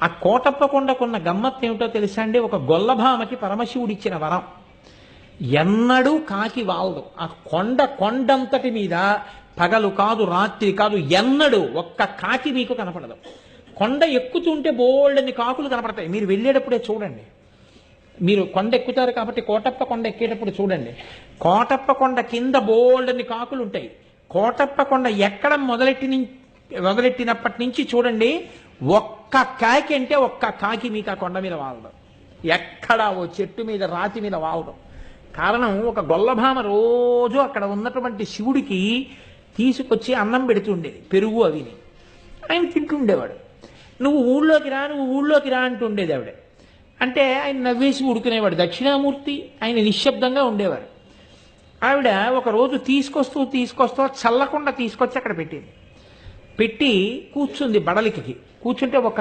ఆ కోటప్ప కొండకున్న గమ్మత్తు ఏమిటో తెలుసా అండి? ఒక గొల్లభామకి పరమశివుడిచ్చిన వరం. ఎన్నడూ కాకి వాలదు. ఆ కొండంతటి మీద పగలు కాదు రాత్రి కాదు ఎన్నడూ ఒక్క కాకి మీకు కనపడదు. కొండ ఎక్కుతుంటే బోల్డని కాకులు కనపడతాయి. మీరు వెళ్ళేటప్పుడే చూడండి. మీరు కొండ ఎక్కుతారు కాబట్టి కోటప్ప కొండ ఎక్కేటప్పుడు చూడండి. కోటప్ప కొండ కింద బోల్డని కాకులు ఉంటాయి. కోటప్ప కొండ ఎక్కడం మొదలెట్టినప్పటి నుంచి చూడండి, ఒక్క కాకి అంటే ఒక్క కాకి మీకు ఆ కొండ మీద వాలడం. ఎక్కడ ఓ చెట్టు మీద రాతి మీద వాలడం. కారణం, ఒక గొల్లభామ రోజు అక్కడ ఉన్నటువంటి శివుడికి తీసుకొచ్చి అన్నం పెడుతుండేది, పెరుగు అవిని. ఆయన తింటుండేవాడు. నువ్వు ఊళ్ళోకి రా అంటుండేది ఆవిడ. అంటే ఆయన నవ్వేసి ఉడుకునేవాడు. దక్షిణామూర్తి, ఆయన నిశ్శబ్దంగా ఉండేవారు. ఆవిడ ఒకరోజు తీసుకొస్తూ చల్లకుండా తీసుకొచ్చి అక్కడ పెట్టి కూర్చుంది బడలికి. కూర్చుంటే ఒక